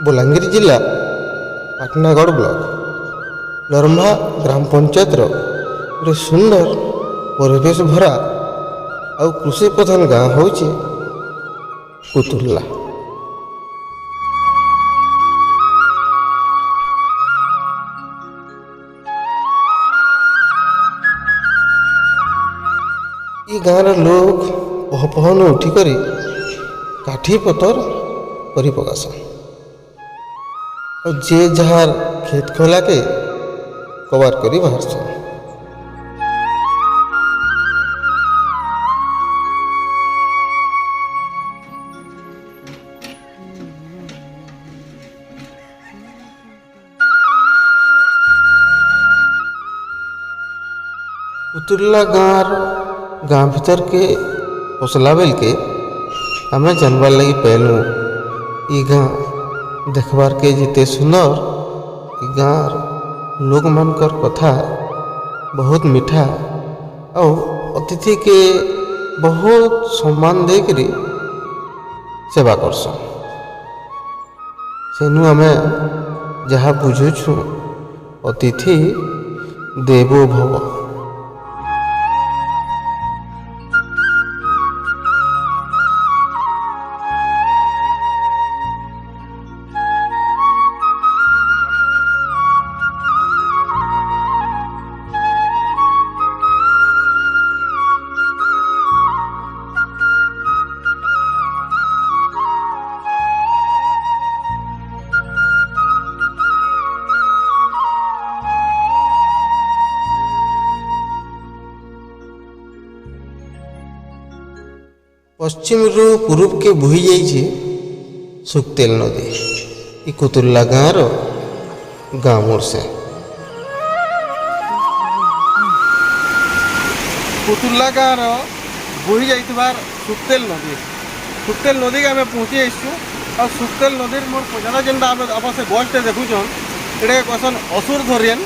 ବଲାଙ୍ଗୀର ଜିଲ୍ଲା ପାଟନାଗଡ଼ ବ୍ଲକ ନରମ୍ଭା ଗ୍ରାମ ପଞ୍ଚାୟତର ଗୋଟେ ସୁନ୍ଦର ପରିବେଶ ଭରା ଆଉ କୃଷି ପ୍ରଧାନ ଗାଁ ହେଉଛି କୁତୁର୍ଲା। ଇ ଗାଁର ଲୋକ ପହପହନ ଉଠିକରି କାଠି ପତର କରି ପକାସନ୍ ଆଉ ଯେ ଯାହାର ଖେତ ଖୋଲାକେ କବାର କରି ବାହାରସନ୍। कुतुर्ला गाँ भीतर के पसला बेल के आमे जानबार लगी पहलू इ गाँ देखबार के जिते सुंदर इ गाँर लोक मानकर कथा बहुत मीठा और अतिथि के बहुत सम्मान देकरी सेवा करसन। सेनु आमे जहाँ बुझुछु अतिथि देवो भव। पश्चिम रु पूर्व के बोही जाइए सुखतेल नदी इ कुतुर्ला गाँव गाँ मोड़ से कुतुर्ला गाँव बोही जाइबार सुखतेल नदी के आम पहुँची आसु और सुखतेल नदी मोर पचारा जेनटा आप से गछटे देखुछन ये कहसन असुर धरियन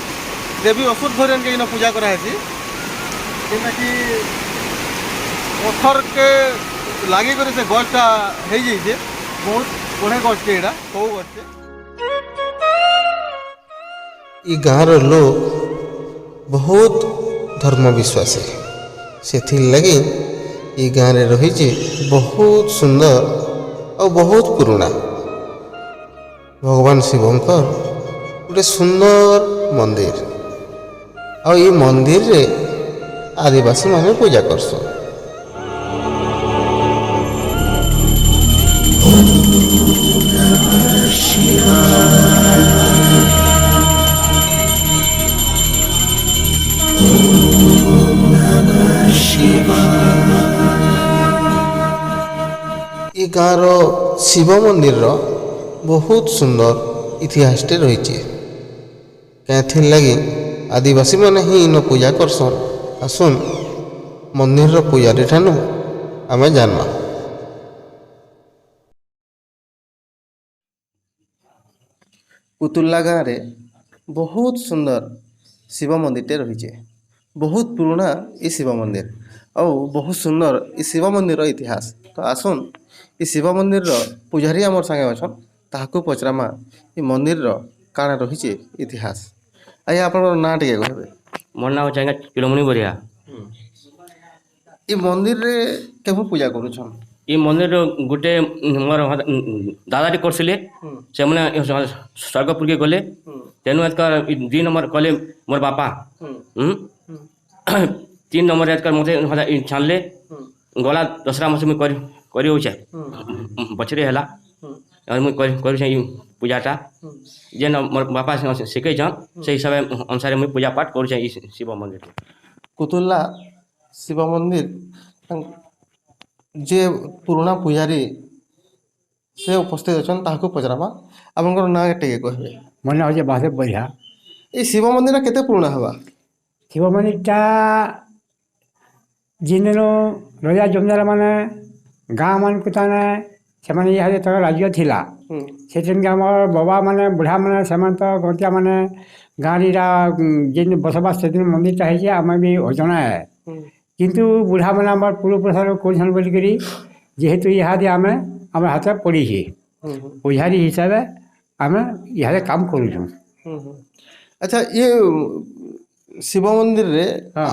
देवी असुर धरियन के पूजा करासी जेनटा कि पत्थर के लागी कर से गछटा हो जाइए बहुत बढ़िया गछटे यहाँ कौ गछटे। इ गाँर लोग बहुत धर्म विश्वासी से लगी इ गाँव रे रही बहुत सुंदर और बहुत पुराना भगवान शिवंकर गोटे सुंदर मंदिर और ये मंदिर रे आदिवासी माने पूजा करसन। इ गाँर शिव मंदिर बहुत सुंदर इतिहास रही क्या लगी आदिवासी माने ही इन पूजा करसन। आसुन मंदिर पूजारी ठानु आमे जानमा। कुतुर्ला गाँव रे बहुत सुंदर शिव मंदिर रही बहुत पुराना इ शिव मंदिर और बहुत सुंदर इ शिव मंदिर इतिहास। तो आसुन इ शिव मंदिर पुजारी आमर संगे अच्छन ताहाकू पचरामा इ मंदिर काଣା रही इतिहास। आज्ञा आप ना टे कहबे। मोर ना होचा चिलमणि बरिया। इ मंदिर रे केहू पूजा करूछन। ई मंदिर गोटे मोर दादाटी करसिले से मैंने स्वर्गपुर के गले तेणु दुई नंबर कले मोर बापा 3 नंबर मत छाणले गला दसरा मास मुझे कर बछरे है मुझे पूजाटा जेन मोर बापा शिखे से हिसाब अनुसार मुझे पूजा पाठ कर शिव मंदिर। कुतुर्ला शिव मंदिर जे पुराना पुजारी से उपस्थित अच्छा ताकू पचरामा आपंकर ना टे कहबे। मोर ना होचे बासदेव बरिया। ये शिव मंदिर केते पुराना हवा। शिव मंदिरटा जिन रजा जमीदार मैंने गाँ मान को ताने से राज्य थिला से बाबा माने बुढ़ा माने से गंतिया माने गाँव जिन बसबास से मंदिरटा है आम भी अजना है किंतु बुढ़ा मैंने आम पूर्वपुरुष कर बोलिकी जेहेतु इहादे आम आम हाथ पड़ी पुजारी हिसाब ଆମେ ଇହାଦେ କାମ କରୁଛୁଁ। ଆଚ୍ଛା ଇଏ ଶିବ ମନ୍ଦିରରେ ହଁ।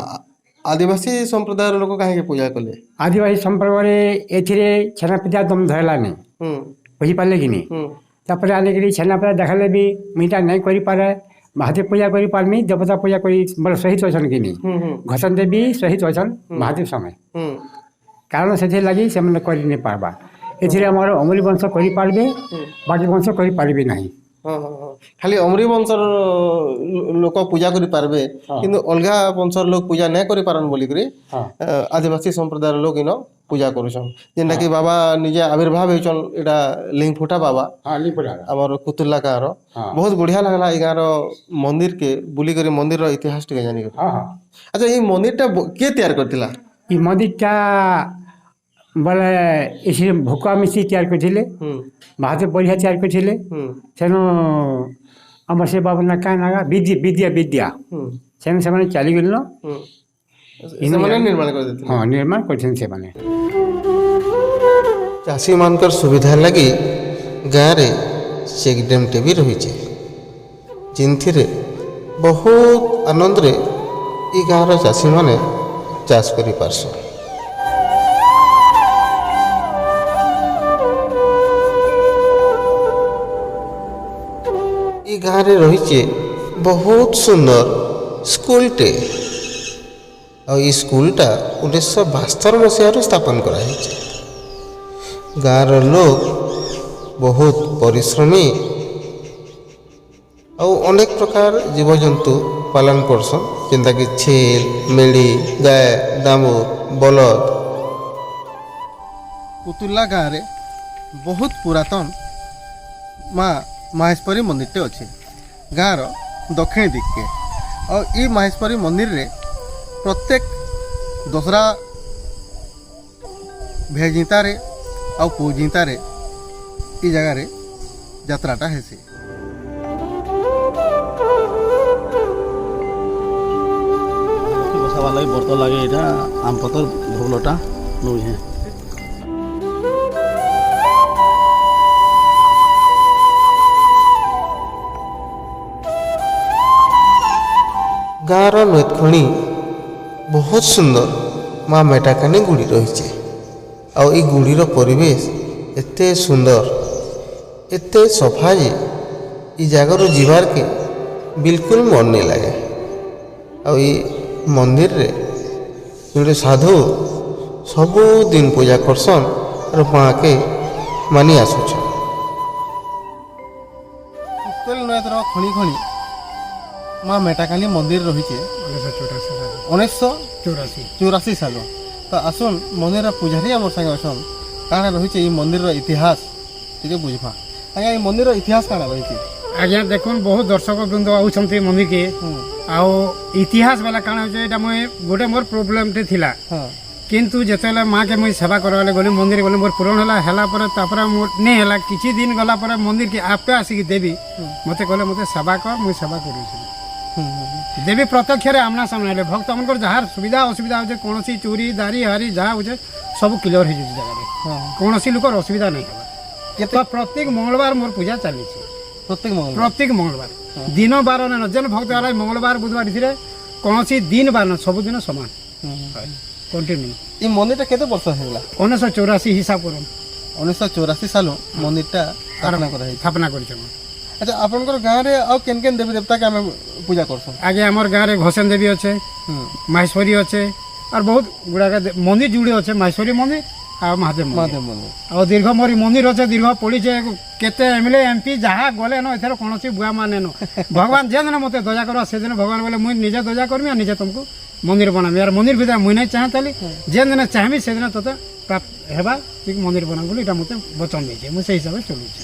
ଆଦିବାସୀ ସମ୍ପ୍ରଦାୟର ଲୋକ କାହିଁକି ପୂଜା କଲେ? ଆଦିବାସୀ ସମ୍ପର୍କରେ ଏଥିରେ ଛେନାପିଠା ଦମ ଧରଲାନି, ହୁଁ ବୁଝିପାରିଲେ କି ନି? ହୁଁ ତାପରେ ଆନିକିରି ଛେନାପିଠା ଦେଖାଲେ ବି ମୁଇଁ ତା ନାଇଁ କରିପାରେ, ମହାଦେବ ପୂଜା କରିପାରମି, ଦେବତା ପୂଜା କରି ବୋଲେ ସହିଦ ଅଛନ୍ କି ନି? ହୁଁ ହୁଁ ଘସନ ଦେବୀ ସହିଦ ଅଛନ୍ ମହାଦେବ ସମୟ, ହୁଁ କାରଣ ସେଥିର୍ଲାଗି ସେମାନେ କରି ନାଇଁ ପାରବା। ଏଥିରେ ଆମର ଅମରି ବଂଶ କରିପାରିବେ, ବାକି ବଂଶ କରିପାରିବେ ନାହିଁ। ହଁ ହଁ ହଁ ଖାଲି ଅମରି ବଂଶର ଲୋକ ପୂଜା କରିପାରିବେ, ହଁ। କିନ୍ତୁ ଅଲଗା ବଂଶର ଲୋକ ପୂଜା ନାଇଁ କରିପାରନ୍ ବୋଲିକରି ହଁ ଆଦିବାସୀ ସମ୍ପ୍ରଦାୟର ଲୋକ ଇନ ପୂଜା କରୁଛନ୍। ଯେନ୍ଟାକି ବାବା ନିଜେ ଆବିର୍ଭାବ ହେଇଛନ୍, ଏଇଟା ଲିଙ୍ଗ ଫୁଟା ବାବା ହଁ ଲିପୁରା ଆମର କୁତୁର୍ଲା ଗାଁର। ହଁ। ବହୁତ ବଢ଼ିଆ ଲାଗଲା ଏଇ ଗାଁର ମନ୍ଦିରକେ ବୁଲିକରି ମନ୍ଦିରର ଇତିହାସ ଟିକେ ଜାଣିକରି। ହଁ ହଁ ଆଚ୍ଛା ଏଇ ମନ୍ଦିରଟା କିଏ ତିଆରି କରିଥିଲା? ଇ ମନ୍ଦିରଟା ବୋଲେ ଏଠି ଭୋକା ମିଶି ତିଆରି କରିଥିଲେ, ହୁଁ ମହାଦେବ ବଢ଼ିଆ ତିଆରି କରିଥିଲେ। ହୁଁ ସେନୁ ଆମର ସେ ବାବୁ ନା କାଁ ନାଗା ବିଦ୍ୟା ହୁଁ ସେନୁ ସେମାନେ ଚାଲିଗଲେନ। ହୁଁ ସେମାନେ ନିର୍ମାଣ କରିଦେଇଥିଲେ। ହଁ ନିର୍ମାଣ କରିଛନ୍ତି ସେମାନେ। ଚାଷୀମାନଙ୍କର ସୁବିଧା ଲାଗି ଗାଁରେ ଚେକ୍ ଡ୍ୟାମ୍ଟେ ବି ରହିଛି, ଯେନ୍ଥିରେ ବହୁତ ଆନନ୍ଦରେ ଏ ଗାଁର ଚାଷୀମାନେ ଚାଷ କରିପାରସନ୍। ଏ ଗାଁରେ ରହିଛେ ବହୁତ ସୁନ୍ଦର ସ୍କୁଲଟେ, ଆଉ ଏ ସ୍କୁଲଟା 1972 ମସିହାରୁ ସ୍ଥାପନ କରାଯାଇଛି। ଗାଁର ଲୋକ ବହୁତ ପରିଶ୍ରମୀ ଆଉ ଅନେକ ପ୍ରକାର ଜୀବଜନ୍ତୁ ପାଳନ କରସନ୍, ଯେନ୍ତାକି ଛେଲ, ମେଢ଼ି, ଗାଏ, ଦାମୁର, ବଲଦ। କୁତୁର୍ଲା ଗାଁରେ ବହୁତ ପୁରାତନ ମାହେଶ୍ୱରୀ ମନ୍ଦିରଟେ ଅଛି ଗାଁର ଦକ୍ଷିଣ ଦିଗକେ। ଆଉ ଇ ମାହେଶ୍ୱରୀ ମନ୍ଦିରରେ ପ୍ରତ୍ୟେକ ଦଶରା ଭେଜିତାରେ ଆଉ ପୂଜିତାରେ ଇ ଜାଗାରେ ଯାତ୍ରାଟା ହେସି। ବସାବାର୍ ଲାଗି ବର୍ତ ଲାଗେ ଏଇଟା ଆମ୍ ପତର ଭୋଗଲଟା ନଉଛେ। ଗାଁର ନୈତଖଣି ବହୁତ ସୁନ୍ଦର ମା ମେଟାକାନି ଗୁଡ଼ି ରହିଛି, ଆଉ ଏଇ ଗୁଡ଼ିର ପରିବେଶ ଏତେ ସୁନ୍ଦର, ଏତେ ସଫା ଯେ ଏ ଜାଗାରୁ ଯିବାର୍କେ ବିଲକୁଲ ମନ ନାଇଁ ଲାଗେ। ଆଉ ଏ ମନ୍ଦିରରେ ଗୋଟେ ସାଧୁ ସବୁଦିନ ପୂଜା କରସନ୍ ଆର୍ ମାଆକେ ମାନି ଆସୁଛନ୍। ଉତ୍କଳ ନଦର ଖଣି ଖଣି ମା ମେଟାକାନି ମନ୍ଦିର ରହିଛେ 1984 ସାଲ। ତ ଆସୁନ୍ ମନ୍ଦିରର ପୂଜାରୀ ଆମର ସାଙ୍ଗେ ଅଛନ୍, କାଣା ରହିଛେ ଏଇ ମନ୍ଦିରର ଇତିହାସ ଟିକେ ବୁଝବା। ଆଜ୍ଞା ଏଇ ମନ୍ଦିରର ଇତିହାସ କାଣା ରହିଛି? ଆଜ୍ଞା ଦେଖୁନ୍ ବହୁତ ଦର୍ଶକ ବୃନ୍ଦ ଆଉଛନ୍ତି ମନ୍ଦିରକେ, ଆଉ ଇତିହାସ ବେଲା କାଣା ହଉଛେ ଏଇଟା ମୁଇଁ ଗୋଟେ ମୋର ପ୍ରୋବ୍ଲେମଟେ ଥିଲା, ହଁ କିନ୍ତୁ ଯେତେବେଳେ ମାଆକେ ମୁଇଁ ସେବା କରବାଲେ ଗଲି ମନ୍ଦିର ଗଲି, ମୋର ପୂରଣ ହେଲା ପରେ ତାପରେ ମୋର ନେଇ ହେଲା କିଛି ଦିନ ଗଲା ପରେ ମନ୍ଦିରକେ ଆପେ ଆସିକି ଦେବୀ ମତେ କହିଲେ ମତେ ସେବା କର, ମୁଇଁ ସେବା କରୁଛି। ଦେବୀ ପ୍ରତ୍ୟକ୍ଷରେ ଆମନା ସାମନା ହେଲେ ଭକ୍ତମାନଙ୍କର ଯାହାର ସୁବିଧା ଅସୁବିଧା ହଉଛେ, କୌଣସି ଚୋରି ଦାରି ହାରି ଯାହା ହଉଛେ ସବୁ କ୍ଲିୟର ହେଇଯାଉଛି ଜାଗାରେ, କୌଣସି ଲୋକର ଅସୁବିଧା ନାହିଁ ହେବା। ତ ପ୍ରତ୍ୟେକ ମଙ୍ଗଳବାର ମୋର ପୂଜା ଚାଲିଛି, ପ୍ରତ୍ୟେକ ମଙ୍ଗଳବାର ଦିନ ବାର ନାଇଁ, ଯେନ୍ ଭକ୍ତ ହେଲା ମଙ୍ଗଳବାର ବୁଧବାର ଏଥିରେ କୌଣସି ଦିନ ବାର ନା, ସବୁଦିନ ସମାନ କଣ୍ଟିନ୍ୟୁ। এই মন্দিরটা কেতে বর্ষ হয়েগলা? 1984 হিসাব করুন 1984 সাল মন্দিরটা স্থাপনা করা হয়েছে। স্থাপনা করেছে। আচ্ছা আপনার গাঁরে আউ কেন কেন দেবী দেবতাকে আমি পূজা করছো? আগে আমার গাঁরে ঘোষেন দেবী আছে, মাহেশ্বরী আছে, আর বহুত গুড়াক মন্দির যুড়ে আছে, মাহেশ্বরী মন্দির আর মহাদেব মন্দির। আর দীর্ঘ মরি মন্দির আছে, দীর্ঘ পড়িছে, কেতে এমএলএ এমপি যাহা গলে ন এথর কোনসি বুয়া মানে ন ভগবান যেদিন মতে দয়া করবা সেদিন ভগবান বলে মুই নিজে দয়া করবি আর নিজে তোমাকে মন্দির বানাবি, আর মন্দির ভিতরে মুই নাই চাহে তাহলে যেদিন চাহিবি সেদিন তোতে প্রাপ্ত হেবা তুই মন্দির বানাবি বলে এটা মতে বচন দিয়েছে, মুই সেই হিসাবে চলুছি।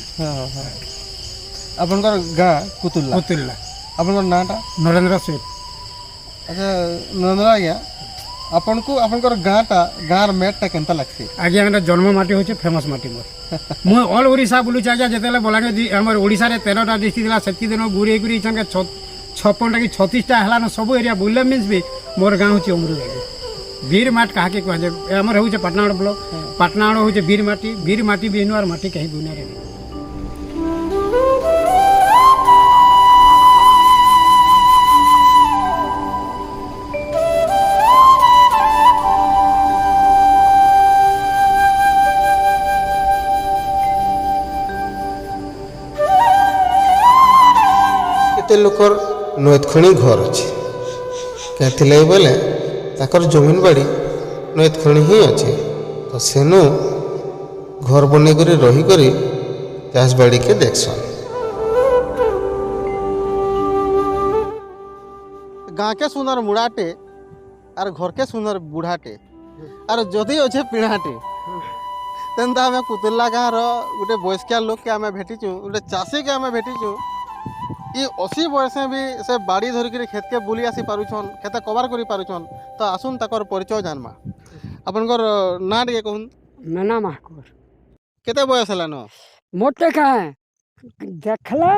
আপনার গাঁ কুতুল্লা। কুতুল্লা। আপনার নাটা? নরেন্দ্র সেঠ। আচ্ছা নরেন্দ্র আজ্ঞা আপনার গাঁটা গাঁর ম্যাটটা কেনতা লাগছে? আগে আমার জন্ম মাটি হচ্ছে ফেমস মাটি মোর। মুই অল ওড়িশা বুলুছি আজ্ঞা, যেতলে বলাঙ্গে আমার ওড়িশার 13টা ডিস্ট্রিক্ট লা সেতকি দিন ঘুরে ঘুরে ইছানকে 56টা কি 36টা হেলান সবু এরিয়া বুললে মিন্স বি মোর গাঁ হচ্ছে অমরুদাগি। বীর মাঠ কাহাকে কুহাযাଏ, আমার হচ্ছে পাটনাগড় ব্লক, পাটনাগড় হচ্ছে বীর মাটি, বীর মাটি বিহীন আর মাটি কাহি দুনিয়ারে নেই। ଏ ଲୋକର ନଈତଖଣି ଘର ଅଛି କେଥିଲାଗି ବୋଲେ ତାଙ୍କର ଜମିନ ବାଡ଼ି ନଈତଖଣି ହିଁ ଅଛି ତ ସେନୁ ଘର ବନେଇକରି ରହିକରି ଚାଷ ବାଡ଼ିକେ ଦେଖସନ୍। ଗାଁକେ ସୁନ୍ଦର ମୁଡ଼ାଟେ ଆର୍ ଘରକେ ସୁନ୍ଦର ବୁଢ଼ାଟେ ଆର୍ ଯଦି ଅଛେ ପିଢ଼ାଟେ ତେନ୍ତା ଆମେ କୁତୁର୍ଲା ଗାଁର ଗୋଟେ ବୟସ୍କିଆ ଲୋକକେ ଆମେ ଭେଟିଛୁ ଗୋଟେ ଚାଷୀକେ ଆମେ ଭେଟିଛୁ ଇ 80 ବୟସେ ବି ସେ ବାଡ଼ି ଧରିକିରି କ୍ଷେତକେ ବୁଲି ଆସି ପାରୁଛନ୍ କ୍ଷେତେ କଭାର କରି ପାରୁଛନ୍ ତ ଆସୁନ୍ ତାଙ୍କର ପରିଚୟ ଜାନମା। ଆପଣଙ୍କର ନାଁ ଟିକେ କହୁନ୍। মেনা মাহকুর କେତେ ବୟସ ହେଲାନ? মোটে কাহে দেখলে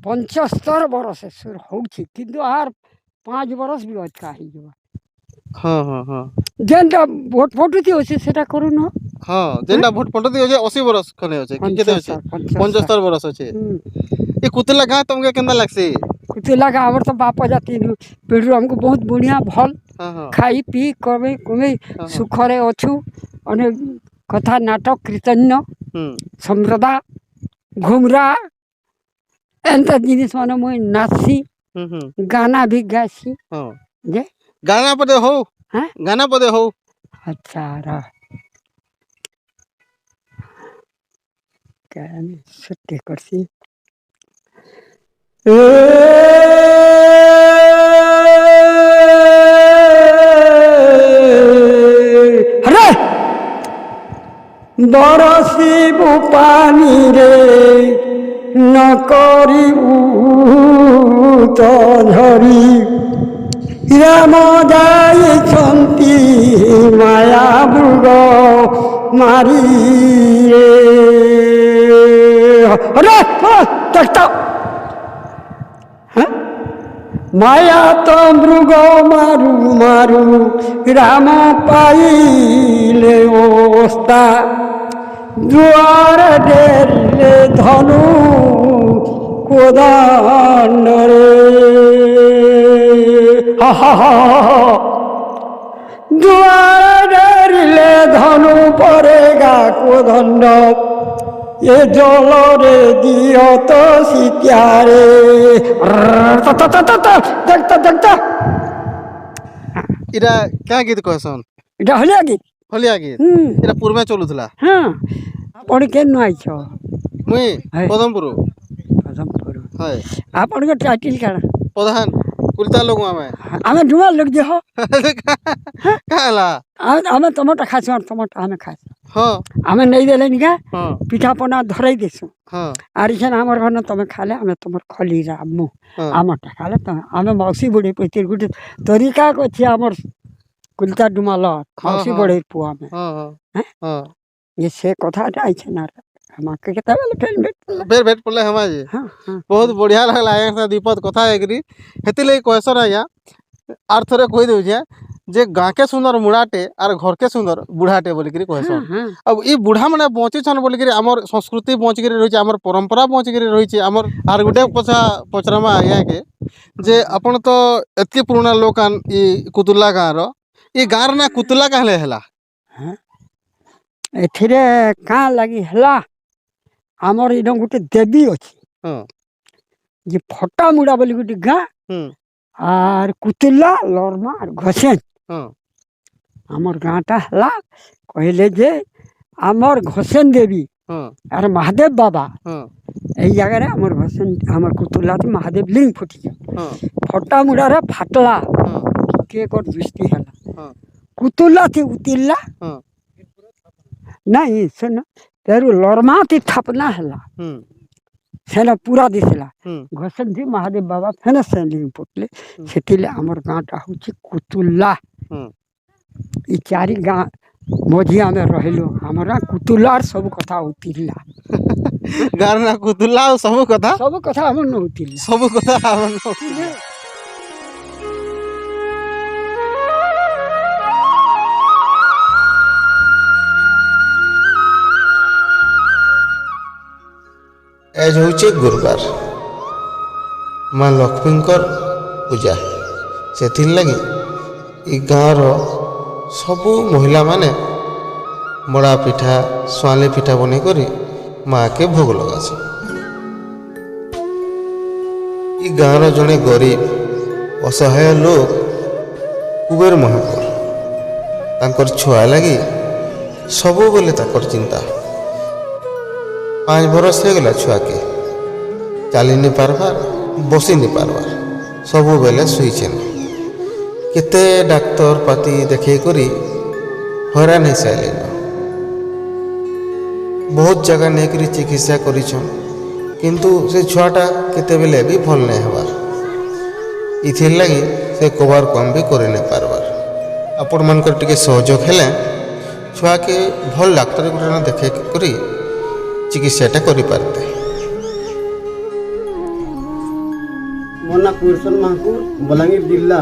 75 বরস হচ্ছে কিন্তু আর 5 বরস বি অটকা হয়ে ହଁ ହଁ ହଁ যেটা ভোট ফটুতি আছে সেটা করুন ହଁ ଯେନ୍ଟା ଭୋଟ ପଟତି ଅଛେ 80 ବରଷ ଖନେ ଅଛେ କି କେତେ ଅଛେ 75 ବରଷ ଅଛେ। ଏ କୁତୁର୍ଲା ଗାଁ ତମକେ କେନ୍ତା ଲାଗ୍ସି? কুতিলাগা আমার তো বাপ জাতি পিঢ়িରୁ ଆମକୁ ବହୁତ ବଢ଼ିଆ ଭଲ ହଁ ହଁ ଖାଇ ପିଇ କମେଇ କୁମେଇ ହଁ। ସୁଖରେ ଅଛୁ ଅନେକ କଥା ନାଟକ କୀର୍ତ୍ତନ୍ୟ ହୁଁ ସମ୍ପ୍ରଦା ଘୁମରା ଏନ୍ତା ଜିନିଷ ମାନେ ମୁଇଁ ନାଚସି ହୁଁ ହୁଁ ଗାନା ବି ଗାସି ହଁ ଯେ ଗାନା ପଦେ ହଉ ହାଁ ଗାନା ପଦେ ହଉ। ଆଚ୍ଛା ର କେନ୍ ଛୁଟି କରସି হরে বরসিবু পানি রে নকরিবু তো ঝরি রাম যাইছন্তি মায়া মৃগ মারি রে হরে দেখতা মায়া তো মৃগ মারু মারু রাম পাইলে ওস্তা দুয়ার ডেরিলে ধনু কোদান্ডরে দুয়ার ডেরিলে ধনু পরে গা কোদণ্ড এ জলরে দিও তো শীতারে দেখতা দেখতা ଇଟା କାଁ ଗୀତ କହେସନ୍? এটা হলে কি ହଲିଆ ଗୀତ ଏଟା ପୂର୍ବେ ଚଲୁଥିଲା। হ্যাঁ আপনি কেন আইছ ମୁଇଁ ହଏ। ପଦମପୁର ହଏ আপনার টাইটেল কাଣା ପ୍ରଧାନ କୁଲିତା ଲୋକ ଆମେ আমি ডুমার লোক যে କାଁ ହେଲା? আমি তোমারটা খাইছো আর তোমারটা আমি খাইছো ହଁ আমি নেই দেলে নিকা ହଁ পিঠা পনা ধরাই দিছো ହଁ আর এখানে আমার ঘর তুমি খালে আমি তোমার খলি রামু ହଁ আমারটা খালে তুমি আমি মাউসি বুড়ি পৈতির গুটি তরিকা করছি আমার কুলতা ডুমাল মাউসি হ্যাঁ। বড়ের পুয়া আমি ହଁ ହଁ হ্যাঁ? ହଁ যে সে কথাটা আইছে না আমাকে কেତେବେଳେ ফেল ଫେର୍ ଭେଟ୍ ପଡ଼ଲେ ହେମା ଯେ হ্যাঁ হ্যাঁ ବହୁତ ବଢ଼ିଆ ଲାଗ୍ଲା ଆଜ୍ଞା ସାଙ୍ଗେ ଦୁଇ ପଦ କଥା ହେଇକିରି ହେଥିର୍ଲାଗି କହେସନ୍ ଆଜ୍ଞା ଆର୍ ଥରେ କହିଦେଉଛେ ଯେ ଗାଁକେ ସୁନ୍ଦର ମୁଡ଼ାଟେ ଆର୍ ଘରକେ ସୁନ୍ଦର ବୁଢ଼ାଟେ ବୋଲିକିରି କହେସନ୍। হ্যাঁ ଆଉ ଇ ବୁଢ଼ାମାନେ ବଞ୍ଚିଛନ୍ ବୋଲିକିରି ଆମର୍ ସଂସ୍କୃତି ବଞ୍ଚିକିରି ରହିଛେ ଆମର୍ ପରମ୍ପରା ବଞ୍ଚିକିରି ରହିଛେ ଆମର୍ ଆର୍ ଗୋଟେ ପଚରାମା ଆଜ୍ଞାକେ ଯେ ଆପଣ ତ ଏତ୍କି ପୁରୁଣା ଲୋକ୍ ଆନ୍ ଇ କୁତୁର୍ଲା ଗାଁର ଇ ଗାଁର ନାଁ କୁତୁର୍ଲା କାଁ ହେଲେ ହେଲା? ଏଥିରେ କାଁ ଲାଗି ହେଲା ଆମର ଏଇଟା ଗୋଟେ ଦେବୀ ଅଛି ହଁ ଯେ ଫଟାମୁଡ଼ା ବୋଲି ଗୋଟେ ଗାଁ ହୁଁ আর কুতুল্লা লরমা আর ঘসেন ହଁ আমার গাঁটা হেলা কহিলে যে আমার ঘসেন দেবী ହଁ আর মহাদেব বাবা ହଁ এই জায়গায় আমার ঘসেন আমার কুতুল্লাতে মহাদেব লিঙ্গ ফুটিছে ହଁ ফটামুড়ারে ফাটলা ହଁ কে কর দৃষ্টি হেলা ହଁ কুতুল্লাতে উতিল্লা ହଁ নাই শোন তেরু লরমাতে থাপনা হেলা ହୁଁ সেটা পুরা দিছিলা ହୁଁ ঘসেন দি মহাদেব বাবা ফেনে সে লিঙ্গ ফুটলে সেটিলে আমার গাঁটা হচ্ছে কুতুল্লা ହୁଁ ଇ ଚାରି ଗାଁ ମଝି ଆମେ ରହିଲୁ ଆମର କୁତୁଲାର ସବୁ କଥା ଉତିରିଲା ଗାଁର ନାଁ କୁତୁର୍ଲା ଆଉ ସବୁ କଥା ସବୁ କଥା ଆମର ନଉତିଲା ସବୁ କଥା ଆମର ଆଜ ହେଉଛି ଗୁରୁବାର ମା ଲକ୍ଷ୍ମୀଙ୍କର ପୂଜା ସେଥିର୍ଲାଗି ଇ ଗାଁର ସବୁ ମହିଳାମାନେ ମଡ଼ା ପିଠା ସୁଆଁଲି ପିଠା ବନେଇକରି ମାଆକେ ଭୋଗ ଲଗାସନ୍। ଇ ଗାଁର ଜଣେ ଗରିବ ଅସହାୟ ଲୋକ କୁବେର ମହାକୁର ତାଙ୍କର ଛୁଆ ଲାଗି ସବୁବେଳେ ତାଙ୍କର ଚିନ୍ତା। 5 ବରଷ ହେଇଗଲା ଛୁଆକେ, ଚାଲି ନି ପାରବାର୍, ବସି ନି ପାରବାର୍, ସବୁବେଳେ ଶୋଇଛେନ। କେତେ ଡାକ୍ତର ପାତି ଦେଖେଇ କରି ହଇରାଣ ହେଇସାରିଲେନ। ବହୁତ ଜାଗା ନେଇକରି ଚିକିତ୍ସା କରିଛନ୍, କିନ୍ତୁ ସେ ଛୁଆଟା କେତେବେଳେ ବି ଭଲ ନାଇଁ ହେବାର୍। ଇଥିର୍ଲାଗି ସେ କବାର୍ କମ୍ ବି କରି ନାଇଁ ପାରବାର୍। ଆପଣମାନଙ୍କର ଟିକେ ସହଯୋଗ ହେଲେ ଛୁଆକେ ଭଲ ଡାକ୍ତର ଗୁଟେ ଦେଖେଇ କରି ଚିକିତ୍ସାଟା କରିପାରତେ। ମୋ ନାଁ କୁରସନ ମାହାକୁର, ବଲାଙ୍ଗୀର ଜିଲ୍ଲା।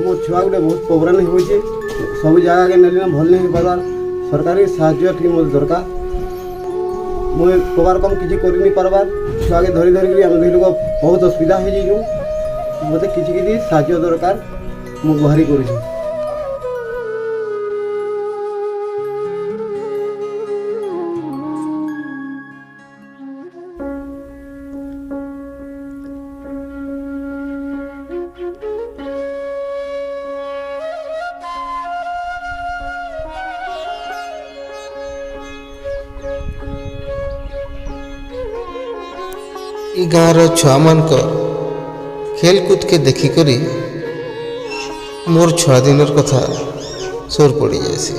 ମୋ ଛୁଆ ଗୋଟେ ବହୁତ ପ୍ରୋବ୍ଲେମ୍ ହେଉଛି, ସବୁ ଜାଗାକେ ନେଲେ ଭଲ ନାଇଁ ହେଇପାରବାର୍। ସରକାରୀ ସାହାଯ୍ୟ ଟିକେ ମୋତେ ଦରକାର। ମୁଁ କବାର୍ କମ୍ କିଛି କରି ନାଇଁ ପାରବାର୍। ଛୁଆକେ ଧରିକିରି ଆମେ ଦୁଇ ଲୋକ ବହୁତ ଅସୁବିଧା ହେଇଯାଇଛୁ। ମୋତେ କିଛି ସାହାଯ୍ୟ ଦରକାର, ମୁଁ ଗୁହାରି କରୁଛି। ଇ ଗାଁର ଛୁଆମାନଙ୍କର ଖେଲକୁଦକେ ଦେଖିକରି ମୋର୍ ଛୁଆ ଦିନର କଥା ସୋର ପଡ଼ି ଯାଏସି।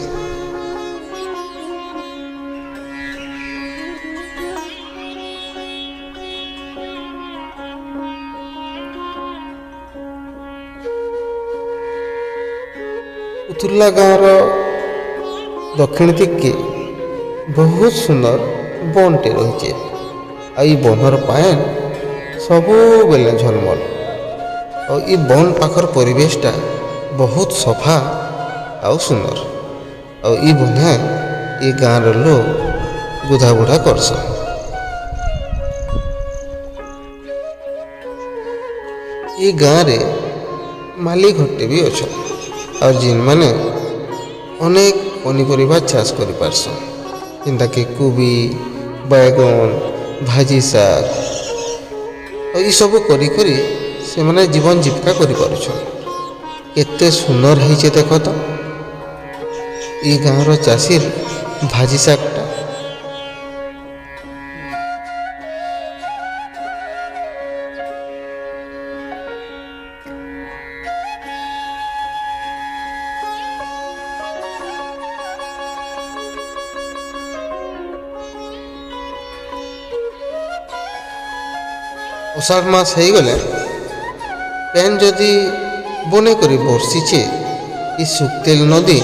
ଉତୁର୍ଲା ଗାଁର ଦକ୍ଷିଣ ଦିଗକେ ବହୁତ ସୁନ୍ଦର ବନଟେ ରହିଛେ। ଆଉ ଇ ବନର ପାଏନ୍ ସବୁବେଲେ ଝଲମଲ। ଆଉ ଇ ବନ ପାଖର ପରିବେଶଟା ବହୁତ ସଫା ଆଉ ସୁନ୍ଦର। ଆଉ ଇ ବନେ ଇ ଗାଁର ଲୋକ ଗୁଧାବୁଢ଼ା କରସନ୍। ଇ ଗାଁରେ ମାଲି ଘରଟେ ବି ଅଛନ୍, ଆଉ ଯେନ୍ମାନେ ଅନେକ ପନିପରିବା ଚାଷ କରିପାରସନ୍, ଯେନ୍ତାକି କୋବି, ବାଇଗଣ, ଭାଜି ଶାଗ, ଆଉ ଇସବୁ କରି ସେମାନେ ଜୀବନ ଜୀବିକା କରିପାରୁଛନ୍। କେତେ ସୁନ୍ଦର ହେଇଛେ ଦେଖ ତ ଇ ଗାଁର ଚାଷୀର ଭାଜି ଶାଗଟା। ଅଷାଢ଼ ମାସ ହେଇଗଲେ ପେନ୍ ଯଦି ବନେ କରି ବର୍ଷିଛେ, ଇ ସୁକ୍ତେଲ ନଦୀ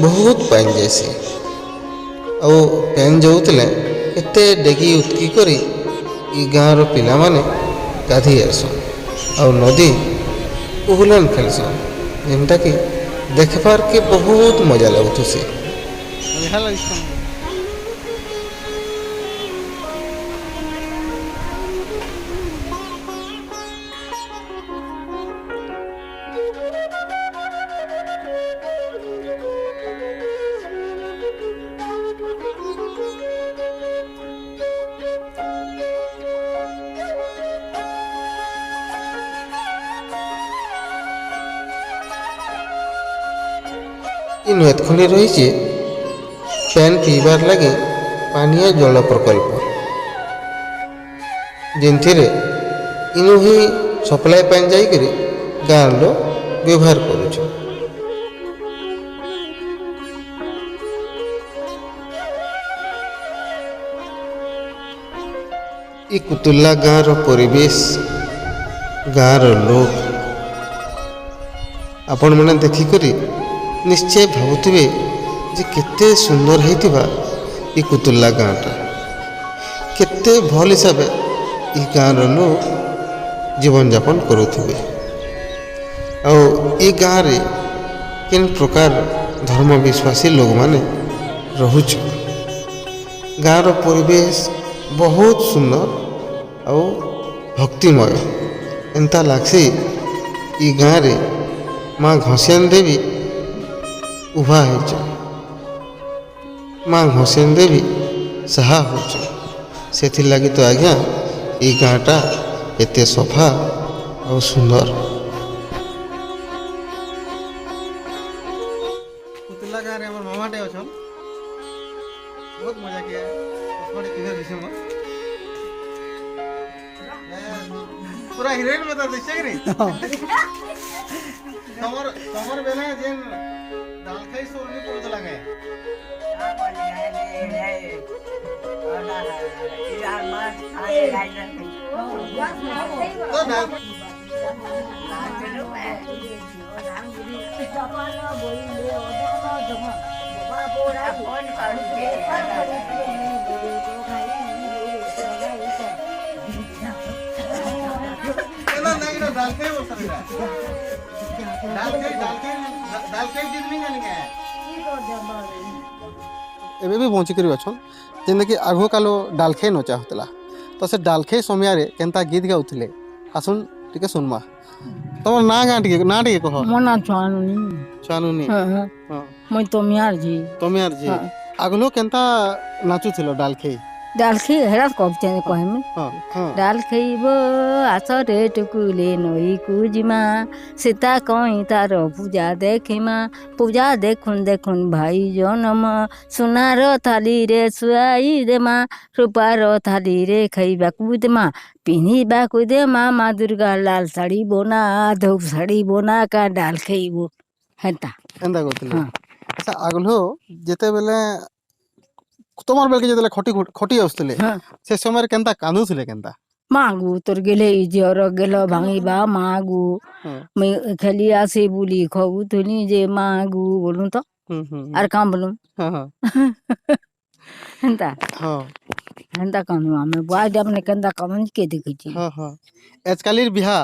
ବହୁତ ପାଣି ଯାଏସି। ଆଉ ପେନ୍ ଯାଉଥିଲେ କେତେ ଡେଗି ଉତ୍କି କରି ଇ ଗାଁର ପିଲାମାନେ ଗାଧେଇ ଆସନ୍। ଆଉ ନଦୀ ଉହୁଲାନ ଖେଲସନ୍, ଯେନ୍ଟାକି ଦେଖବାର୍କେ ବହୁତ ମଜା ଲାଗୁଥିସି। ଇ ନୂଆଖଣ୍ଡି ରହିଛି ପାନ୍ ପିଇବାର୍ ଲାଗି ପାନୀୟ ଜଳ ପ୍ରକଳ୍ପ, ଯେନ୍ଥିରେ ଇନୁ ହିଁ ସପ୍ଲାଏ ପାନ୍ ଯାଇକରି ଗାଁର ଲୋକ ବ୍ୟବହାର କରୁଛନ୍। ଇ କୁତୁର୍ଲା ଗାଁର ପରିବେଶ, ଗାଁର ଲୋକ ଆପଣମାନେ ଦେଖିକରି ନିଶ୍ଚୟ ଭାବୁଥିବେ ଯେ କେତେ ସୁନ୍ଦର ହେଇଥିବା ଇ କୁତୁର୍ଲା ଗାଁଟା, କେତେ ଭଲ ହିସାବେ ଇ ଗାଁର ଲୋକ ଜୀବନଯାପନ କରୁଥିବେ। ଆଉ ଇ ଗାଁରେ କେନ୍ ପ୍ରକାର ଧର୍ମ ବିଶ୍ୱାସୀ ଲୋକମାନେ ରହୁଛନ୍। ଗାଁର ପରିବେଶ ବହୁତ ସୁନ୍ଦର ଆଉ ଭକ୍ତିମୟ। ଏନ୍ତା ଲାଗ୍ସି ଇ ଗାଁରେ ମା ଘଷିଆନ୍ ଦେବୀ ଉଭା ହେଇଛନ୍, ମା ଘଷିଆନ୍ ଦେବୀ ସାହା ହଉଛନ୍। ସେଥିର୍ଲାଗି ତ ଆଜ୍ଞା ଇ ଗାଁଟା ଏତେ ସଫା ଆଉ ସୁନ୍ଦର। ପୁତଲା ଗାଁରେ আমার মামাটে অছন বহুত মজা কিয়া পছপড়ে কিনে দিছে মো পুরা হিরোইন মতো দিছে রে তোমার বেলা যেন ডাল খাই সোরনি পড়তে লাগে তো ডাল কেনা লাগে না ডাল খাই বসা রে ডাল খাই জিতনি জানি কে ଏବେ ବି ବଞ୍ଚିକରି ଅଛନ୍ ଯେନ୍ତାକି ଆଗ କାଳ ଡାଲଖାଇ ନଚା ହେଉଥିଲା ତ ସେ ଡାଲଖାଇ ସମୟରେ କେନ୍ତା ଗୀତ ଗାଉଥିଲେ ଆସୁନ୍ ଟିକେ ଶୁଣମା। ତମର ନାଁ ଟିକେ କହ। ମୋ ନାଁ ଛୁଆନୁନି ଛୁଆନୁନି ମୁଇଁ ତମିଆର ଝି ତମେ ଆର ଝି ଆଗଲୋ କେନ୍ତା ନାଚୁଥିଲ ଡାଲଖାଇ? ଡାଲ ଖାଇ ହେରା କହୁଛେ କହିମି ହଁ ହଁ ଡାଲ ଖାଇବ ଆସରେ ଟୁକୁଲେ ନଈକୁ ଯିମା ସୀତା କଇଁ ତାର ପୂଜା ଦେଖିମା ପୂଜା ଦେଖୁନ୍ ଦେଖୁନ୍ ଭାଇ ଜନମ ସୁନାର ଥାଲିରେ ଶୁଆଇ ଦେମା ରୂପାର ଥାଲିରେ ଖାଇବାକୁ ଦେମା ପିନ୍ଧିବାକୁ ଦେମା ମା ଦୁର୍ଗା ଲାଲ ଶାଢ଼ୀ ବୋନା ଧୂପ ଶାଢ଼ୀ ବୋନା କା ଡାଲ ଖାଇବ ହେନ୍ତା ଏନ୍ତା କରୁଥିଲେ। ହଁ। ଆଚ୍ଛା ଆଗଲୋ ଯେତେବେଳେ ତମର ବେଳକେ ଯେତେବେଳେ ଖଟି ଆସୁଥିଲେ ହଁ ସେ ସମୟରେ କେନ୍ତା କାନ୍ଦୁଥିଲେ କେନ୍ତା? ମାଗୁ ତୋର ଗେଲେ ଝିଅର ଗେଲ ଭାঙିବା ମାଗୁ ହଁ ମୁଇଁ ଖେଲି ଆସି ବୁଲି ଖଉଥିଲି ଯେ ମାଗୁ ବୋଲୁ ତ ହୁଁ ହୁଁ ଆର୍ କାଁ ବୋଲୁ ହଁ ହଁ ହେନ୍ତା ହଁ ହେନ୍ତା କାନ୍ଦୁ ଆମେ ବୁଆଟା ମାନେ କେନ୍ତା କାନ୍ଦୁ କିଏ ଦେଖିଛି ହଁ ହଁ ଆଜକାଲିର ବିହା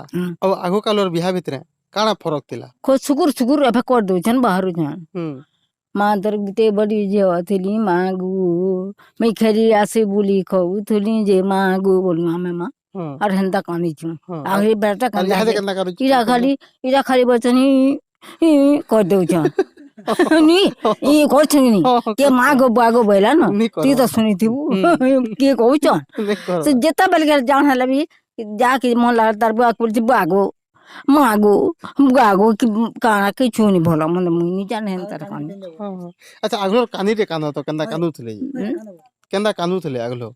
ଆଉ ଆଗ କାଲର ବିହା ଭିତରେ କାଣା ଫରକ ଥିଲା? ସୁଗୁର ସୁଗୁର ଏବେ କରିଦଉଛନ୍ ବାହାରୁଛନ୍ ହୁଁ ମା ତୋର ଗୁଟେ ବଡ଼ି ଝିଅ ଥିଲି ମାଗୁ ମୁଇଁ ଖେଲି ଆସି ବୁଲି ଖଉଥିଲି ଯେ ମାଗୁ ବୋଲୁ ଆମେ ମା ହଁ ଆର୍ ହେନ୍ତା କାନ୍ଦିଛୁ ହଁ ଆଉ ଏ ବେଟା ଆର୍ କାନ୍ଦା ଇହାଦେ କେନ୍ତା କରୁଛୁ? ଇରା ଖାଲି ବଚନ କରିଦଉଛନ୍ ନି ଇ କରୁଛନ୍ ନି ହଁ, ହଁ, କିଏ ମା ଗୋ ବୁଆ ଗୋ ବୋଇଲା ନ ନି ତୁଇ ତ କରବା। ଶୁଣିଥିବୁ କିଏ କହୁଛନ୍ ନାଇଁ ସେ କରବା। ଯେତେବେଳେ ଜାଣ ହେଲେ ବି ଯାହାକି ମନ ଲାଗେ ତାର ବୁଆ କରୁଛି ବୁଆଗୋ ମାଗୋ ବୁଆଗୋ କି କାଣା କିଛି ନି ଭଲ ମନେ ମୁଇଁ ନି ଜାନେ ହେନ୍ତାର କାନ୍ଦି ହଁ, ହଁ। ଆଚ୍ଛା ଆଗଲୋ କାନ୍ଦିଟେ କାନ୍ଦ ତ କେନ୍ତା କାନ୍ଦୁଥିଲେ କେନ୍ତା କାନ୍ଦୁଥିଲେ ଆଗଲୋ?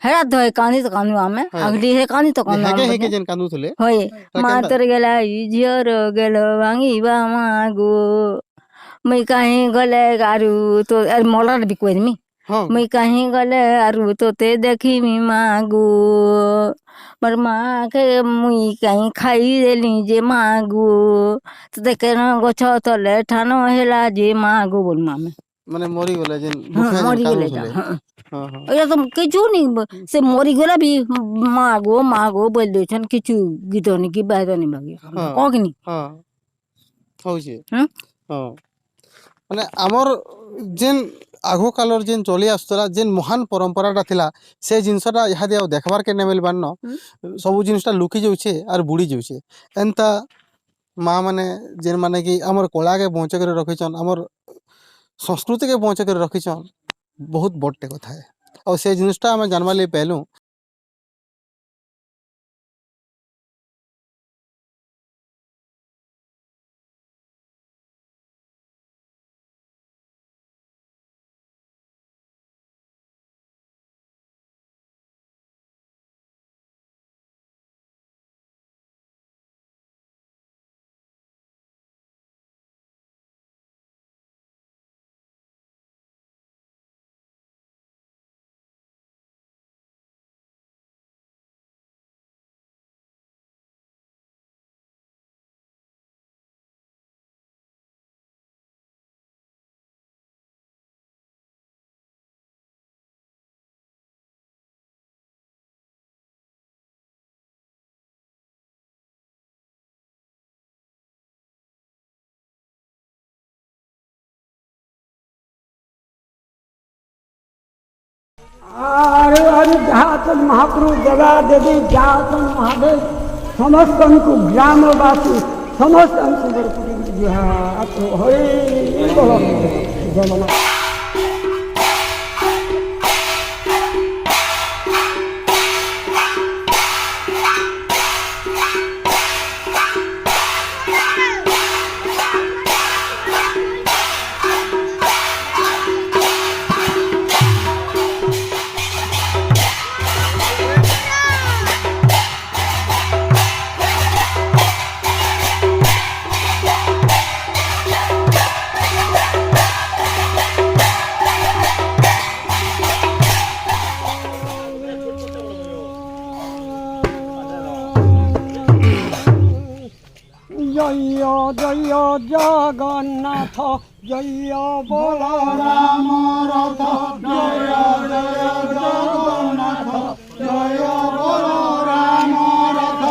ହେରା ତ କାନ୍ଦି ତ କାନ୍ଦୁ ଆମେ ହଏ। ଆଗଲି ହେ କାନ୍ଦି ତ କାନ୍ଦୁ ହେକେ ଆମେ ହେକେ ଯେନ୍ କାନ୍ଦୁଥିଲେ ହଏ ହେଟା ମା କେନ୍ତା? ତୋର ଗେଲା ଇ ଝିଅର ଗେଲ ଭାଙ୍ଗିବା ମାଗୋ ମୁଇଁ କାହିଁ ଗଲେ ଆରୁ ତ ମଲାର ବି କହିଦେମି ହଁ ମୁଇଁ କାହିଁ ଗଲେ ଆରୁ ତୋତେ ଦେଖିମି ମାଗୋ ମୋର ମା କେ ମୁଇଁ କାହିଁ ଖାଇଦେଲି ଯେ ମାଗୋ ତୋତେ କେନ ଗଛ ତଲେ ଠାନ ହେଲା ଯେ ମାଗୋ ବୋଲମୁ ଆମେ ମାନେ ମରିଗଲେ ଯେନ୍ ଦୁଃଖିଆ ଯେନ୍ ମରିଗଲେ ଯା କାନ୍ଦୁଥିଲେ। ହଁ ହଁ ଏଇଟା ତ କିଛି ନି ସେ ମରିଗଲା ବି ମାଗୋ ବୋଲି ଦଉଛନ୍ କିଛି ଗୀତ ନି କି ବାଦ ନି ବାକି ହଁ କହ କି ନି ହଁ ହଉଛି ହୁଁ ହଁ ମାନେ ଆମର ଯେନ୍ ଆଗ କାଲର ଯେନ୍ ଚଲି ଆସୁଥିଲା ଯେନ୍ ମହାନ ପରମ୍ପରାଟା ଥିଲା ସେ ଜିନିଷଟା ଇହାଦେ ଆଉ ଦେଖବାର୍ କେ ନାଇଁ ମିଲବାର୍ ନ ସବୁ ଜିନିଷଟା ଲୁକି ଯାଉଛେ ଆର୍ ବୁଡ଼ି ଯାଉଛେ ଏନ୍ତା ମା ମାନେ ଯେନ୍ ମାନେ କି ଆମର କଳାକେ ବଞ୍ଚେଇ କରି ରଖିଛନ୍ ଆମର ସଂସ୍କୃତିକେ ବଞ୍ଚେଇ କରି ରଖିଛନ୍ ବହୁତ ବଡ଼ଟେ କଥା ଆଉ ସେ ଜିନିଷଟା ଆମେ ଜାନବାର୍ ଲାଗି ପାଇଲୁ। ଆରେ ଆରେ ଯାହା ଅଛନ୍ତି ମହାପ୍ରଭୁ ଦେବା ଦେବୀ ଯାହା ଅଛନ୍ତି ମହାଦେବ ସମସ୍ତଙ୍କୁ ଗ୍ରାମବାସୀ ସମସ୍ତଙ୍କୁ ହରି ଜଗନ୍ନାଥ জয় জয় জগন্নাথ জয় বলরাম রথ জয় জয় জগন্নাথ জয় বলরাম রথ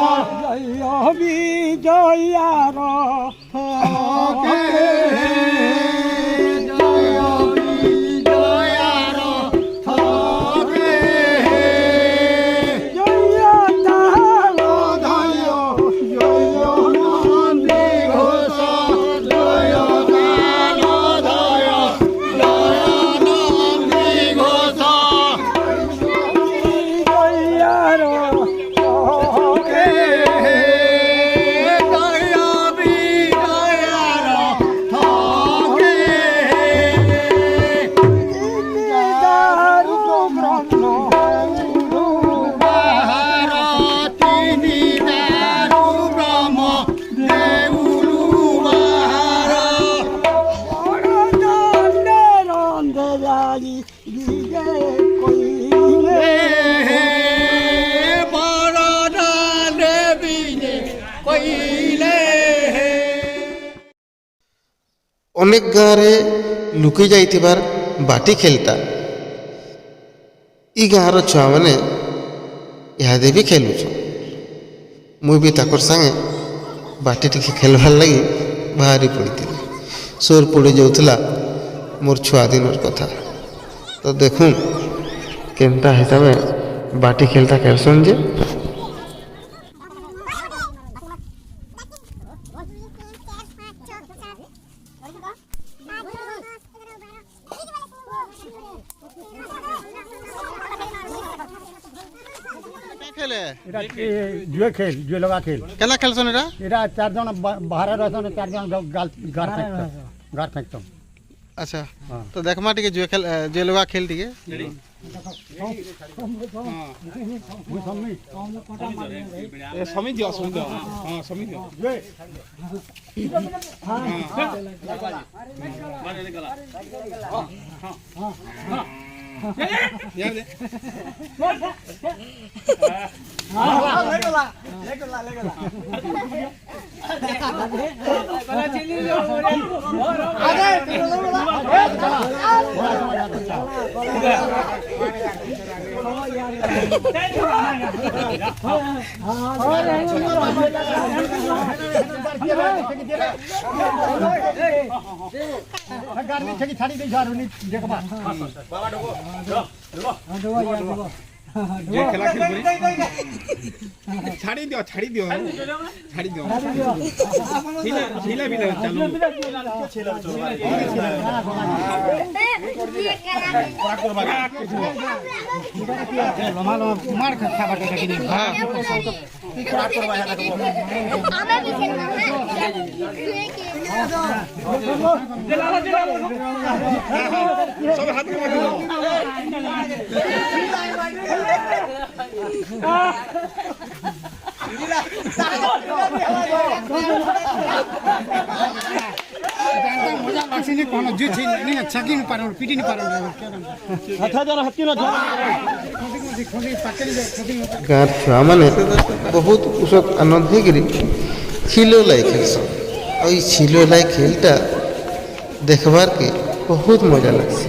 জয় বিজয় রথ ଅନେକ ଗାଁରେ ଲୁକି ଯାଇଥିବାର ବାଟି ଖେଲଟା ଇ ଗାଁର ଛୁଆମାନେ ଇହାଦେ ବି ଖେଲୁଛନ୍। ମୁଇଁ ବି ତାକର ସାଙ୍ଗେ ବାଟି ଟିକେ ଖେଲବାର୍ ଲାଗି ବାହାରି ପଡ଼ିଥିଲି। ସୋର ପଡ଼ି ଯାଉଥିଲା ମୋର ଛୁଆ ଦିନର କଥା। ତ ଦେଖୁନ୍ କେନ୍ତା ହିସାବେ ବାଟି ଖେଲଟା ଖେଲସନ୍ ଯେ খেলে এটা জুয়ে খেল জুয়ে লগা খেল কেলা খেলছন এটা এটা 4 জন বাহারে রহছন 4 জন গার ফেকতম আচ্ছা তো দেখমা টিকে জুয়ে খেল জুয়ে লগা খেল টিকে সমি দিও হ্যাঁ সমি দিও ছাড়ি দিয়ে যার দেখবা যে খেলা খেলবি ছাড়ি দিও ছাড়ি দিও ছিলা বিলে চালু মার খাবা টাকা কিনে হ্যাঁ সব হাত করে দিও মজা লাগছে নি কোন যে ছিল নি ছাকি নি পারো পিটি নি পারো হাতা জন হাতি না ଗାଁର ଛୁଆମାନେ ବହୁତ ଉଷତ ଆନନ୍ଦ ହେଇକିରି ଛିଲୋ লাই ଖେଲସନ୍। ଆଉ ଇ ଛିଲୋ লাই ଖେଲଟା ଦେଖବାର୍କେ ବହୁତ ମଜା ଲାଗ୍ସି।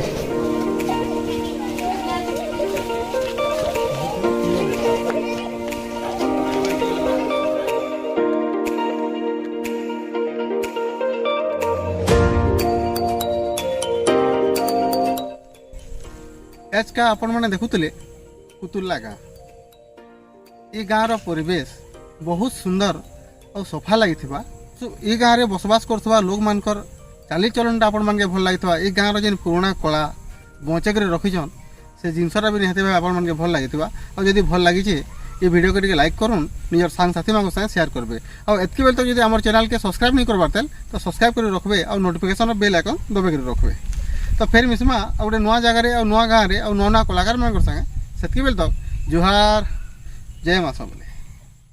ଆଜକା ଆପଣମାନେ ଦେଖୁଥିଲେ କୁତୁର୍ଲା ଗାଁ। ଏ ଗାଁର ପରିବେଶ ବହୁତ ସୁନ୍ଦର ଆଉ ସଫା ଲାଗିଥିବା। ଏ ଗାଁରେ ବସବାସ କରୁଥିବା ଲୋକମାନଙ୍କର ଚାଲିଚଳନଟା ଆପଣମାନଙ୍କୁ ଭଲ ଲାଗିଥିବା। ଏ ଗାଁର ଯେନ୍ ପୁରୁଣା କଳା ବଞ୍ଚେଇକରି ରଖିଛନ୍ ସେ ଜିନିଷଟା ବି ନିହାତି ଭାବେ ଆପଣମାନଙ୍କୁ ଭଲ ଲାଗିଥିବା। ଆଉ ଯଦି ଭଲ ଲାଗିଛେ ଏ ଭିଡ଼ିଓকে ଟିକେ ଲାଇକ୍ করুন, নিজের সাংসাথীମାନଙ୍କ সাথে শেয়ার করবে। আর এতকি বেল তো যদি আমার চ্যানেলকে সবসক্রাইব नहीं করবার তেল তো সবসক্রাইব করে রাখবে আর নোটিফিকেশন বেল আইকন দবাই করে রাখবে। তো ফের মিশমা আর গোটে নূয়া জায়গায় আর নূয়া গাঁরে আর নূয়া নূয়া কলাকারମାନଙ୍କ সাথে সেতকি বেল তো জুহার, জয় মা ସମଲେଇ।